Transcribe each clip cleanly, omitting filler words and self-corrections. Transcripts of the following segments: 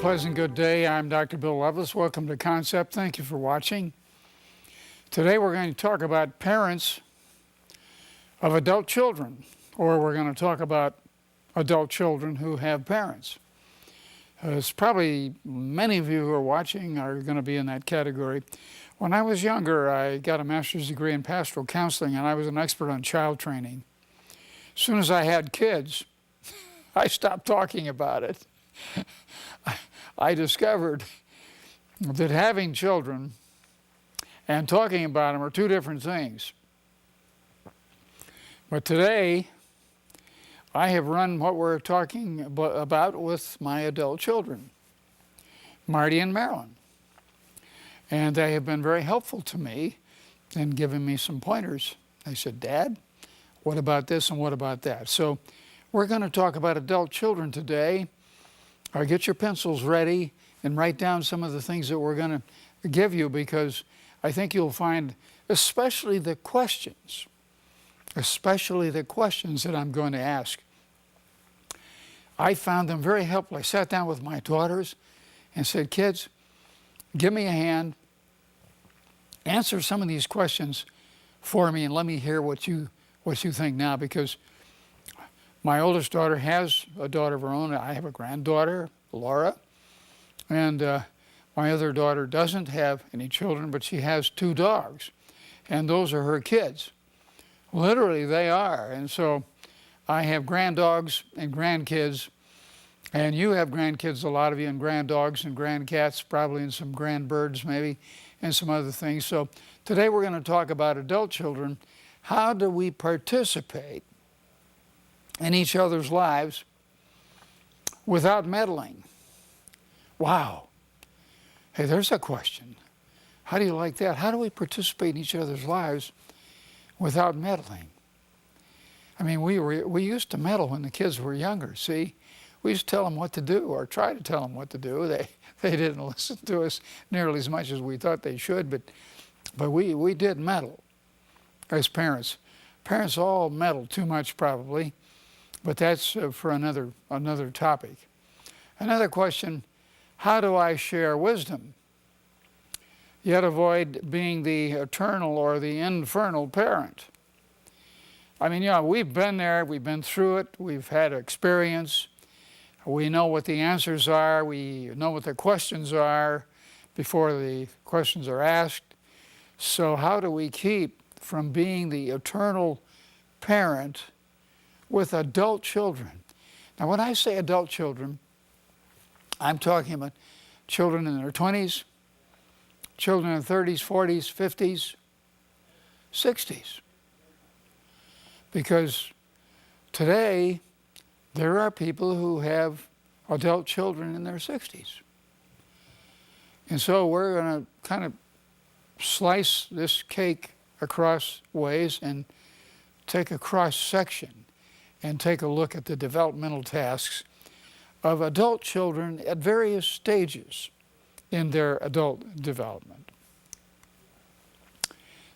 pleasant good day. I'm Dr. Bill Loveless. Welcome to Concept. Thank you for watching. Today we're going to talk about parents of adult children, or we're going to talk about adult children who have parents. It's probably many of you who are watching are going to be in that category. When I was younger, I got a master's degree in pastoral counseling, and I was an expert on child training. As soon as I had kids, I stopped talking about it. I discovered that having children and talking about them are two different things. But today, I have run what we're talking about with my adult children, Marty and Marilyn. And they have been very helpful to me in giving me some pointers. They said, "Dad, what about this and what about that?" So we're going to talk about adult children today. Get your pencils ready and write down some of the things that we're going to give you, because I think you'll find, especially the questions that I'm going to ask, I found them very helpful. I sat down with my daughters and said, "Kids, give me a hand, answer some of these questions for me, and let me hear what you think now," because my oldest daughter has a daughter of her own. I have a granddaughter, Laura, and my other daughter doesn't have any children, but she has 2 dogs, and those are her kids. Literally, they are. And so I have granddogs and grandkids, and you have grandkids, a lot of you, and granddogs and grandcats, probably, and some grandbirds maybe, and some other things. So today we're going to talk about adult children. How do we participate in each other's lives without meddling? Wow. Hey, there's a question. How do you like that? How do we participate in each other's lives without meddling? I mean, we used to meddle when the kids were younger, see? We used to tell them what to do, or try to tell them what to do. They didn't listen to us nearly as much as we thought they should, but we did meddle as parents. Parents all meddle too much, probably. But that's for another topic. Another question: how do I share wisdom, yet avoid being the eternal or the infernal parent? I mean, we've been there, we've been through it, we've had experience, we know what the answers are, we know what the questions are before the questions are asked. So how do we keep from being the eternal parent with adult children? Now, when I say adult children, I'm talking about children in their 20s, children in their 30s, 40s, 50s, 60s. Because today, there are people who have adult children in their 60s. And so we're going to kind of slice this cake across ways and take a cross section and take a look at the developmental tasks of adult children at various stages in their adult development.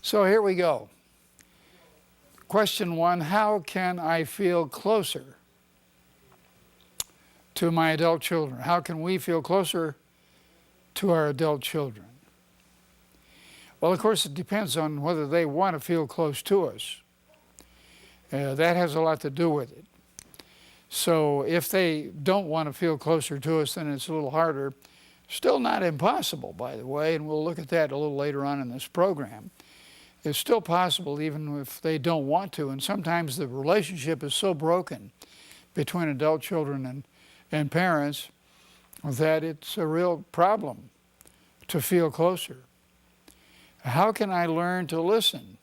So here we go. Question 1, how can I feel closer to my adult children? How can we feel closer to our adult children? Well, of course, it depends on whether they want to feel close to us. That has a lot to do with it. So if they don't want to feel closer to us, then it's a little harder. Still not impossible, by the way, and we'll look at that a little later on in this program. It's still possible even if they don't want to, and sometimes the relationship is so broken between adult children and parents that it's a real problem to feel closer. How can I learn to listen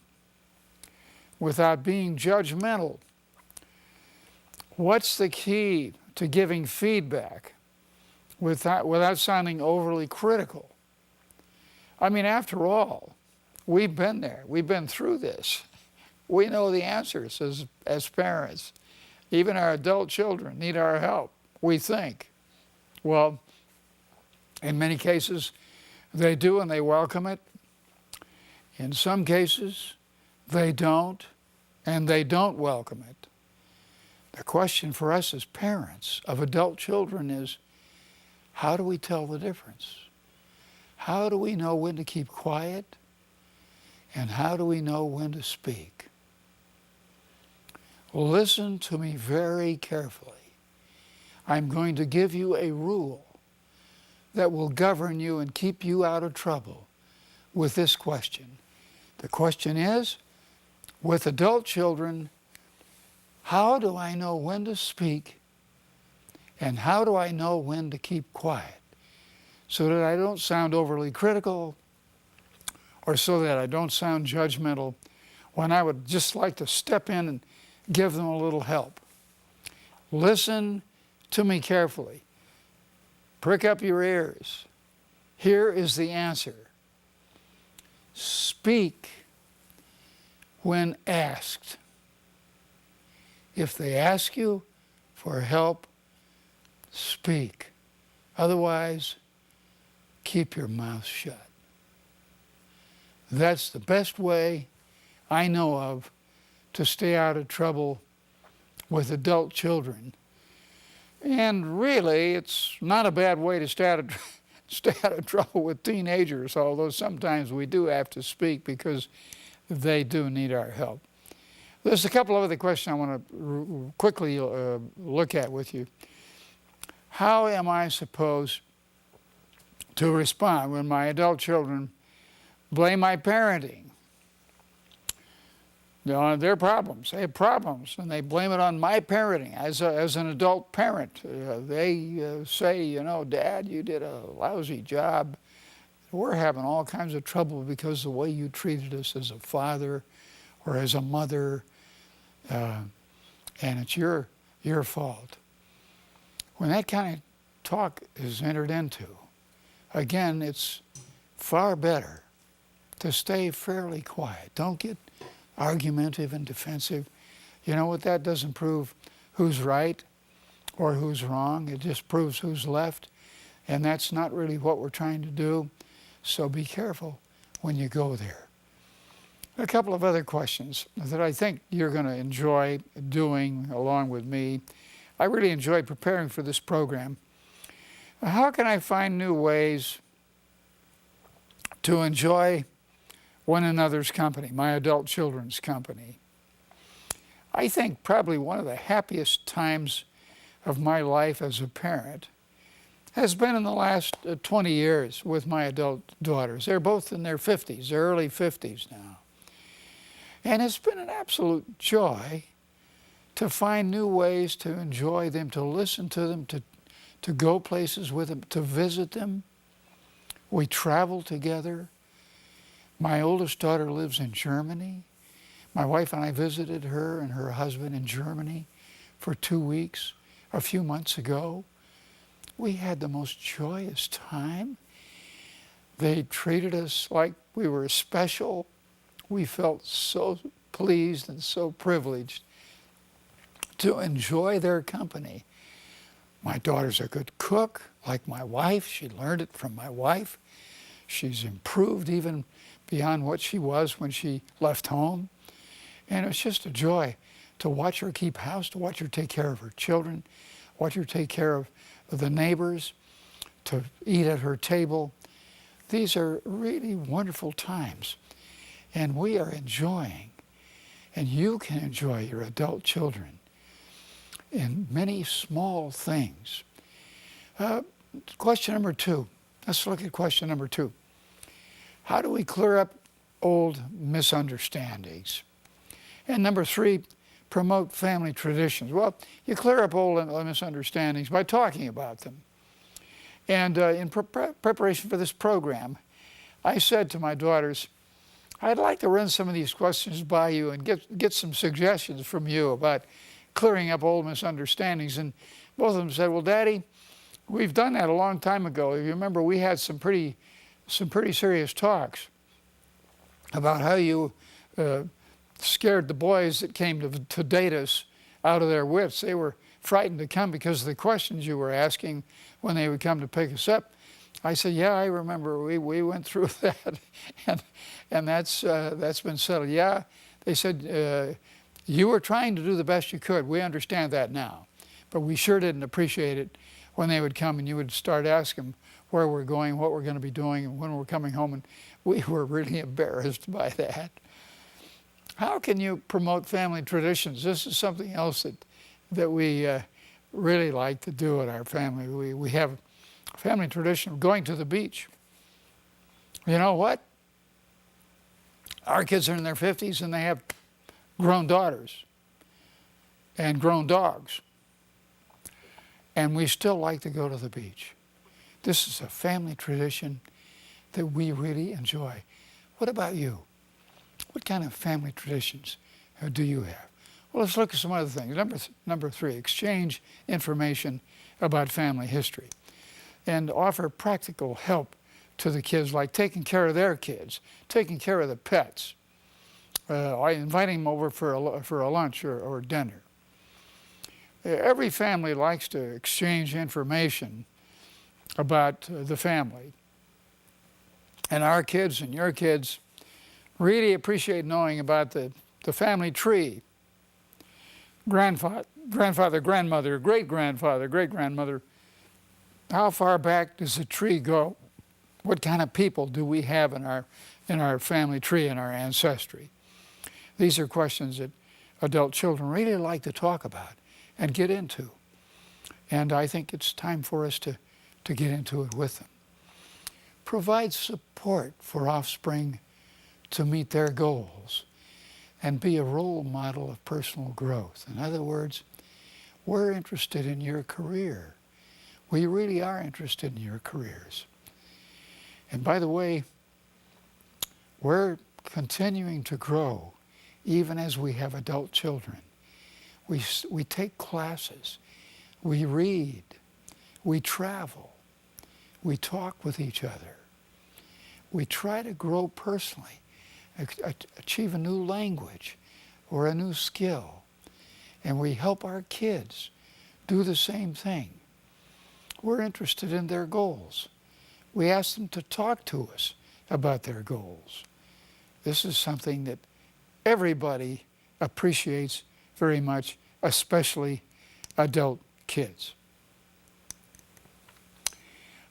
without being judgmental? What's the key to giving feedback without sounding overly critical? I mean, after all, we've been there. We've been through this. We know the answers as parents. Even our adult children need our help, we think. Well, in many cases, they do, and they welcome it. In some cases, they don't, and they don't welcome it. The question for us as parents of adult children is, How do we tell the difference? How do we know when to keep quiet? And how do we know when to speak? Listen to me very carefully. I'm going to give you a rule that will govern you and keep you out of trouble with this question. The question is, with adult children, how do I know when to speak and how do I know when to keep quiet so that I don't sound overly critical or so that I don't sound judgmental when I would just like to step in and give them a little help? Listen to me carefully. Prick up your ears. Here is the answer. Speak when asked. If they ask you for help, speak. Otherwise, keep your mouth shut. That's the best way I know of to stay out of trouble with adult children. And really, it's not a bad way to stay out of trouble with teenagers, although sometimes we do have to speak because they do need our help. There's a couple of other questions I want to quickly look at with you. How am I supposed to respond when my adult children blame my parenting? Their problems. They have problems, and they blame it on my parenting as an adult parent. They say, Dad, you did a lousy job. We're having all kinds of trouble because of the way you treated us as a father or as a mother, and it's your fault. When that kind of talk is entered into, again, it's far better to stay fairly quiet. Don't get argumentative and defensive. You know what? That doesn't prove who's right or who's wrong. It just proves who's left. And that's not really what we're trying to do. So be careful when you go there. A couple of other questions that I think you're going to enjoy doing along with me. I really enjoyed preparing for this program. How can I find new ways to enjoy one another's company, my adult children's company? I think probably one of the happiest times of my life as a parent has been in the last 20 years with my adult daughters. They're both in their 50s, their early 50s now. And it's been an absolute joy to find new ways to enjoy them, to listen to them, to go places with them, to visit them. We travel together. My oldest daughter lives in Germany. My wife and I visited her and her husband in Germany for 2 weeks a few months ago. We had the most joyous time. They treated us like we were special. We felt so pleased and so privileged to enjoy their company. My daughter's a good cook, like my wife. She learned it from my wife. She's improved even beyond what she was when she left home. And it's just a joy to watch her keep house, to watch her take care of her children, watch her take care of the neighbors, to eat at her table. These are really wonderful times. And we are enjoying, and you can enjoy your adult children in many small things. Question number 2. Let's look at question number 2. How do we clear up old misunderstandings? And number 3, promote family traditions. Well, you clear up old misunderstandings by talking about them. And in preparation for this program, I said to my daughters, I'd like to run some of these questions by you and get some suggestions from you about clearing up old misunderstandings. And both of them said, well, Daddy, we've done that a long time ago. You remember we had some pretty serious talks about how you scared the boys that came to date us out of their wits. They were frightened to come because of the questions you were asking when they would come to pick us up. I said, yeah, I remember we went through that, and that's been settled. Yeah, they said, you were trying to do the best you could. We understand that now, but we sure didn't appreciate it when they would come and you would start asking them where we're going, what we're going to be doing, and when we're coming home, and we were really embarrassed by that. How can you promote family traditions? This is something else that we really like to do in our family. We have a family tradition of going to the beach. You know what? Our kids are in their 50s and they have grown daughters and grown dogs. And we still like to go to the beach. This is a family tradition that we really enjoy. What about you? What kind of family traditions do you have? Well, let's look at some other things. Number 3, exchange information about family history and offer practical help to the kids, like taking care of their kids, taking care of the pets, inviting them over for a lunch or dinner. Every family likes to exchange information about the family. And our kids and your kids really appreciate knowing about the family tree. Grandfather, grandmother, great-grandfather, great-grandmother. How far back does the tree go? What kind of people do we have in our family tree, in our ancestry? These are questions that adult children really like to talk about and get into. And I think it's time for us to get into it with them. Provide support for offspring to meet their goals and be a role model of personal growth. In other words, we're interested in your career. We really are interested in your careers. And by the way, we're continuing to grow even as we have adult children. We take classes, we read, we travel, we talk with each other. We try to grow personally, achieve a new language or a new skill, and we help our kids do the same thing. We're interested in their goals. We ask them to talk to us about their goals. This is something that everybody appreciates very much, especially adult kids.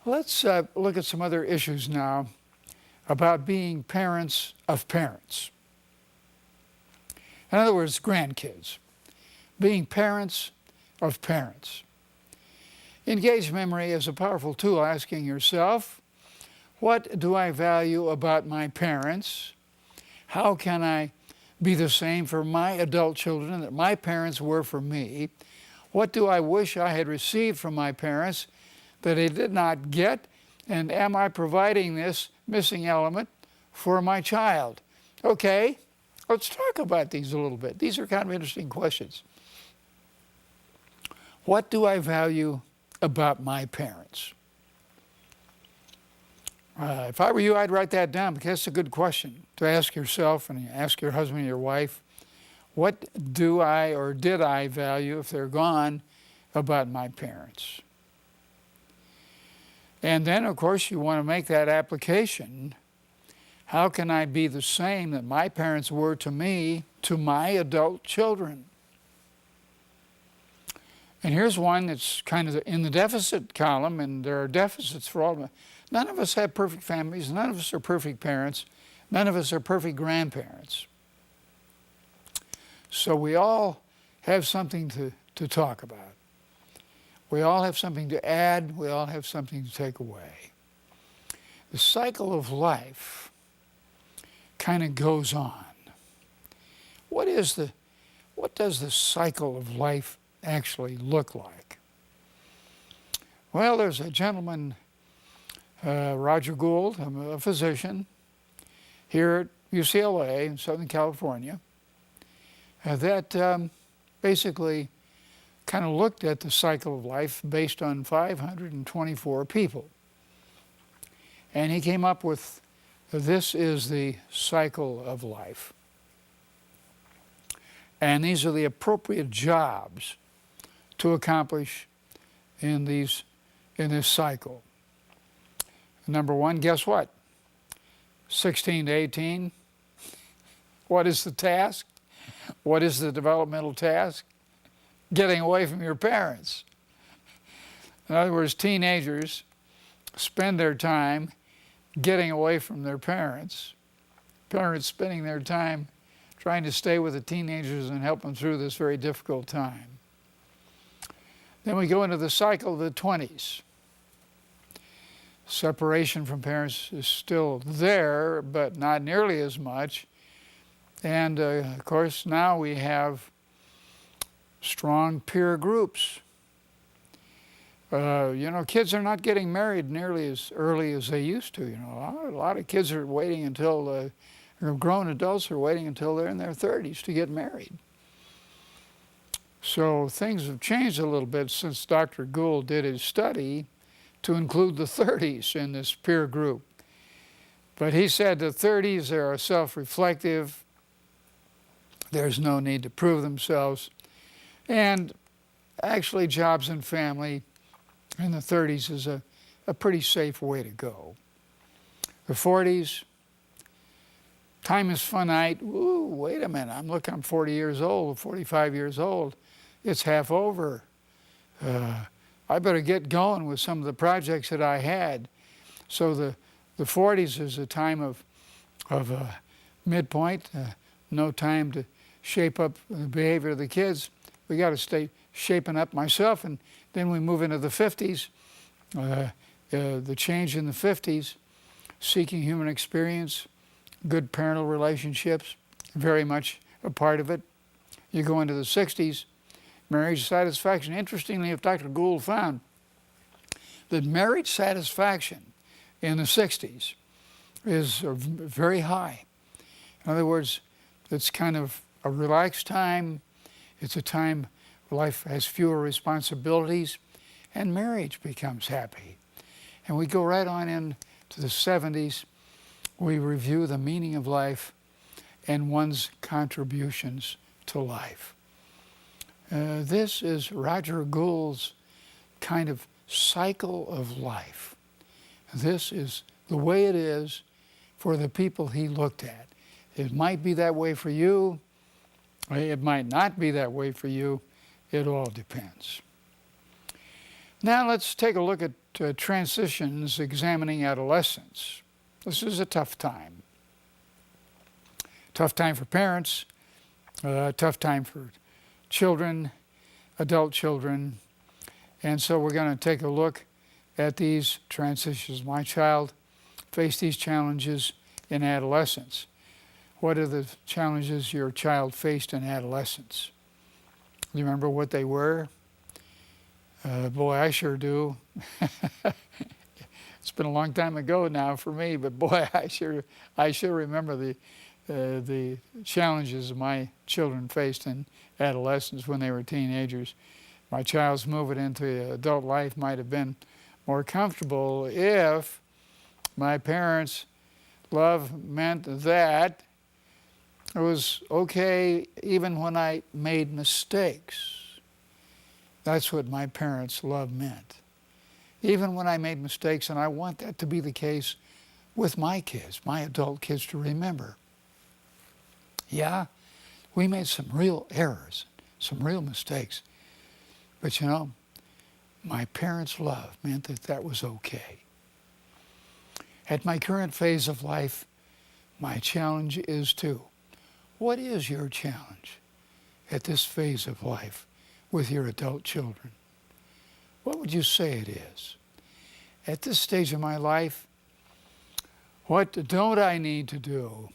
Let's look at some other issues now about being parents of parents. In other words, grandkids. Being parents of parents. Engage memory is a powerful tool, asking yourself, what do I value about my parents? How can I be the same for my adult children that my parents were for me? What do I wish I had received from my parents that I did not get? And am I providing this missing element for my child? Okay, let's talk about these a little bit. These are kind of interesting questions. What do I value about my parents? If I were you, I'd write that down, because that's a good question to ask yourself and ask your husband and your wife. What do I or did I value, if they're gone, about my parents? And then, of course, you want to make that application. How can I be the same that my parents were to me, to my adult children? And here's one that's kind of in the deficit column, and there are deficits for all of them. None of us have perfect families. None of us are perfect parents. None of us are perfect grandparents. So we all have something to talk about. We all have something to add. We all have something to take away. The cycle of life kind of goes on. What does the cycle of life actually look like? Well, there's a gentleman, Roger Gould, a physician here at UCLA in Southern California, that basically kind of looked at the cycle of life based on 524 people. And he came up with, this is the cycle of life. And these are the appropriate jobs to accomplish in this cycle. Number 1, guess what? 16 to 18. What is the task? What is the developmental task? Getting away from your parents. In other words, teenagers spend their time getting away from their parents, parents spending their time trying to stay with the teenagers and help them through this very difficult time. Then we go into the cycle of the 20s. Separation from parents is still there, but not nearly as much. And of course, now we have strong peer groups. Kids are not getting married nearly as early as they used to. A lot of kids are waiting until, grown adults are waiting until they're in their 30s to get married. So things have changed a little bit since Dr. Gould did his study to include the 30s in this peer group. But he said the 30s are self-reflective. There's no need to prove themselves. And actually, jobs and family in the 30s is a pretty safe way to go. The 40s, time is finite. Ooh, wait a minute, I'm 40 years old, 45 years old. It's half over. I better get going with some of the projects that I had. So the 40s is a time of midpoint, no time to shape up the behavior of the kids. We got to stay shaping up myself, and then we move into the 50s. The change in the 50s, seeking human experience, good parental relationships, very much a part of it. You go into the 60s, marriage satisfaction. Interestingly, if Dr. Gould found that marriage satisfaction in the 60s is very high. In other words, it's kind of a relaxed time. It's a time where life has fewer responsibilities, and marriage becomes happy. And we go right on into the 70s. We review the meaning of life and one's contributions to life. This is Roger Gould's kind of cycle of life. This is the way it is for the people he looked at. It might be that way for you. It might not be that way for you. It all depends. Now let's take a look at transitions examining adolescence. This is a tough time. Tough time for parents, tough time for children, adult children. And so we're going to take a look at these transitions. My child faced these challenges in adolescence. What are the challenges your child faced in adolescence? Do you remember what they were? Boy, I sure do. It's been a long time ago now for me, but boy, I sure remember the challenges my children faced in adolescence when they were teenagers. My child's moving into adult life might have been more comfortable if my parents' love meant that it was okay even when I made mistakes. That's what my parents' love meant. Even when I made mistakes, and I want that to be the case with my kids, my adult kids, to remember. Yeah, we made some real errors, some real mistakes. But my parents' love meant that was okay. At my current phase of life, my challenge is too. What is your challenge at this phase of life with your adult children? What would you say it is? At this stage of my life, what don't I need to do?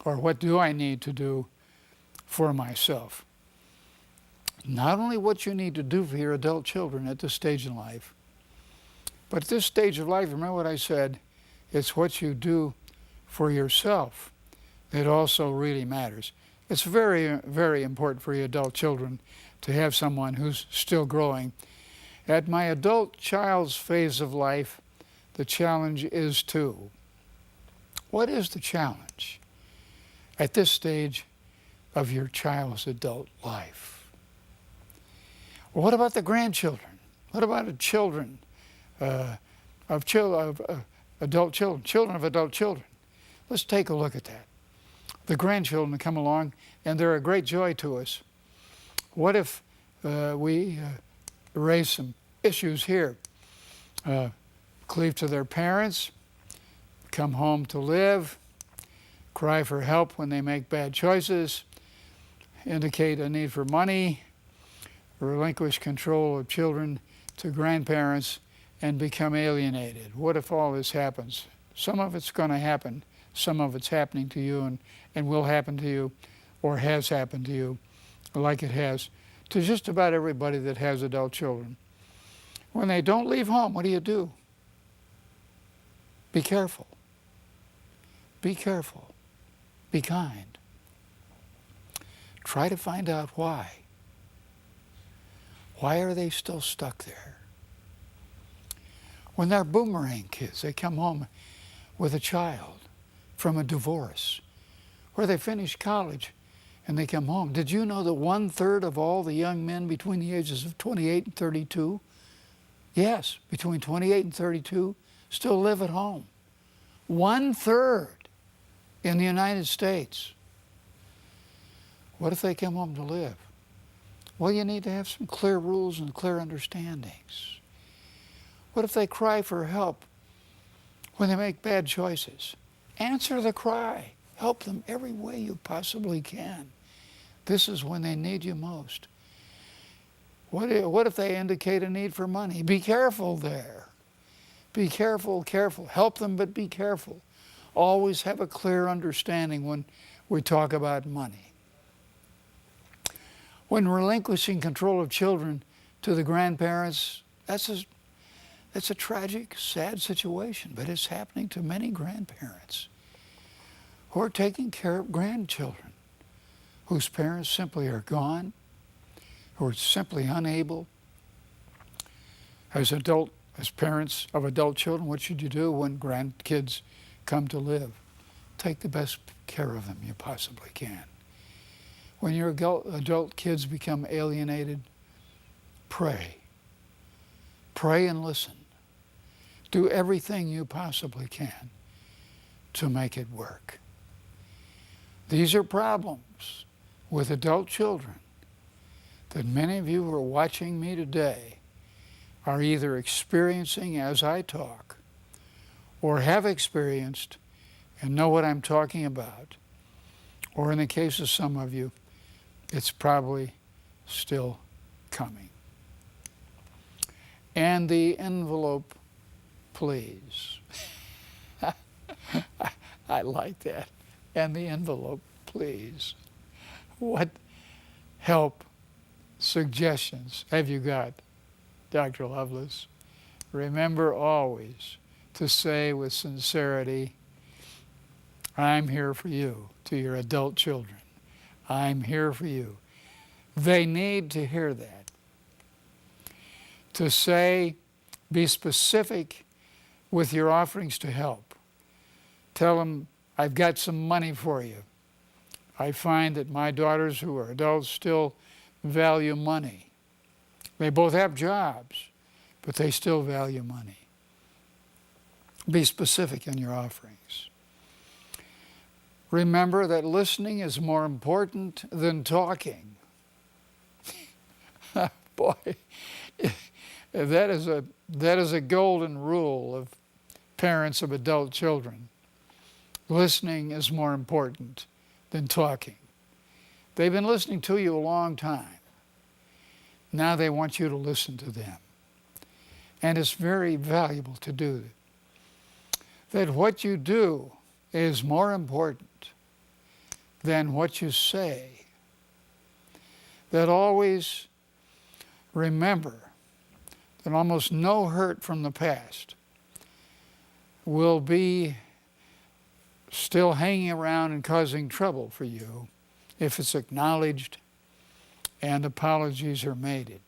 Or what do I need to do for myself? Not only what you need to do for your adult children at this stage in life, but at this stage of life, remember what I said, it's what you do for yourself that also really matters. It's very, very important for your adult children to have someone who's still growing. At my adult child's phase of life, the challenge is too. What is the challenge at this stage of your child's adult life? Well, what about the grandchildren? What about the children of adult children, children of adult children? Let's take a look at that. The grandchildren come along, and they're a great joy to us. What if we raise some issues here. Cleave to their parents, come home to live, cry for help when they make bad choices, indicate a need for money, relinquish control of children to grandparents, and become alienated. What if all this happens? Some of it's going to happen. Some of it's happening to you and will happen to you, or has happened to you, like it has to just about everybody that has adult children. When they don't leave home, what do? Be careful. Be careful. Be kind. Try to find out why. Why are they still stuck there? When they're boomerang kids, they come home with a child from a divorce, or they finish college and they come home. Did you know that 1/3 of all the young men between the ages of 28 and 32, yes, between 28 and 32, still live at home? 1/3 in the United States. What if they come home to live? Well, you need to have some clear rules and clear understandings. What if they cry for help when they make bad choices? Answer the cry. Help them every way you possibly can. This is when they need you most. What if they indicate a need for money? Be careful there. Be careful, careful. Help them, but be careful. Always have a clear understanding when we talk about money. When relinquishing control of children to the grandparents, that's a tragic, sad situation, but it's happening to many grandparents who are taking care of grandchildren whose parents simply are gone, who are simply unable. As parents of adult children, what should you do when grandkids come to live? Take the best care of them you possibly can. When your adult kids become alienated, pray. Pray and listen. Do everything you possibly can to make it work. These are problems with adult children that many of you who are watching me today are either experiencing as I talk, or have experienced and know what I'm talking about, or in the case of some of you, it's probably still coming. And the envelope, please. I like that. And the envelope, please. What help, suggestions have you got, Dr. Loveless? Remember always to say with sincerity, I'm here for you, to your adult children. I'm here for you. They need to hear that. To say, be specific with your offerings to help. Tell them, I've got some money for you. I find that my daughters who are adults still value money. They both have jobs, but they still value money. Be specific in your offerings. Remember that listening is more important than talking. Boy, that is a golden rule of parents of adult children. Listening is more important than talking. They've been listening to you a long time. Now they want you to listen to them. And it's very valuable to do that. That what you do is more important than what you say. That always remember that almost no hurt from the past will be still hanging around and causing trouble for you if it's acknowledged and apologies are made.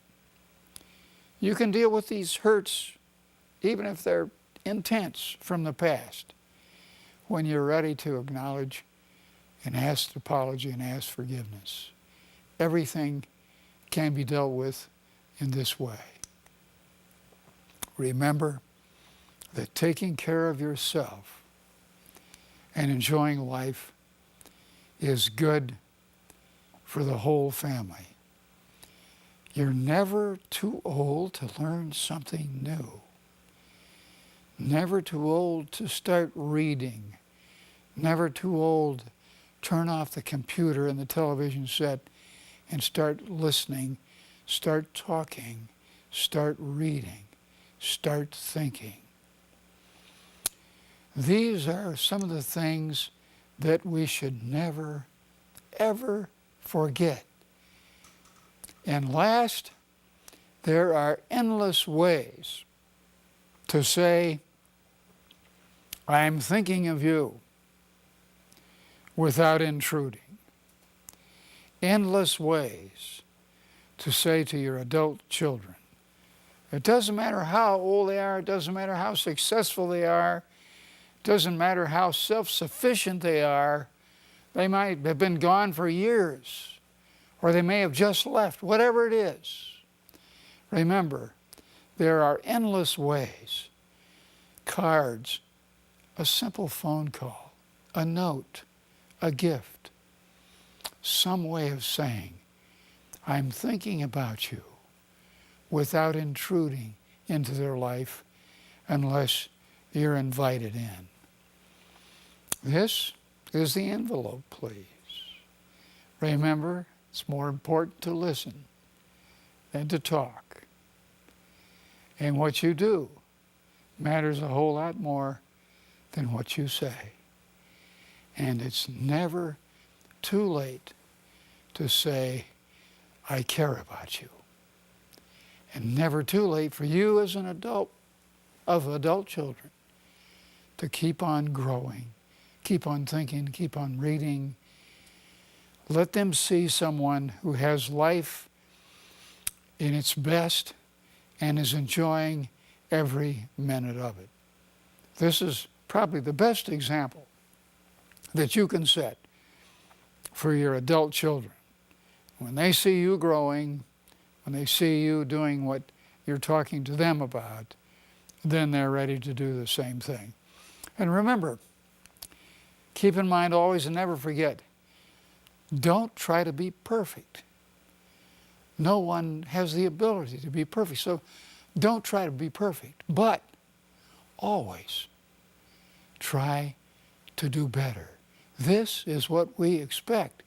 You can deal with these hurts even if they're intense from the past when you're ready to acknowledge and ask apology and ask forgiveness. Everything can be dealt with in this way. Remember that taking care of yourself and enjoying life is good for the whole family. You're never too old to learn something new. Never too old to start reading. Never too old to turn off the computer and the television set and start listening, start talking, start reading, start thinking. These are some of the things that we should never, ever forget. And last, there are endless ways to say, I'm thinking of you, without intruding. Endless ways to say to your adult children, it doesn't matter how old they are, it doesn't matter how successful they are, it doesn't matter how self-sufficient they are, they might have been gone for years, or they may have just left, whatever it is. Remember, there are endless ways. Cards, a simple phone call, a note, a gift, some way of saying, I'm thinking about you, without intruding into their life unless you're invited in. This is the envelope, please. Remember, it's more important to listen than to talk. And what you do matters a whole lot more than what you say. And it's never too late to say, I care about you. And never too late for you as an adult of adult children to keep on growing, keep on thinking, keep on reading. Let them see someone who has life in its best and is enjoying every minute of it. This is probably the best example that you can set for your adult children. When they see you growing, when they see you doing what you're talking to them about, then they're ready to do the same thing. And remember, keep in mind always and never forget, don't try to be perfect. No one has the ability to be perfect, so don't try to be perfect, but always try to do better. This is what we expect,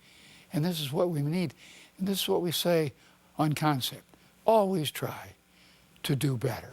and this is what we need, and this is what we say on Concept. Always try to do better.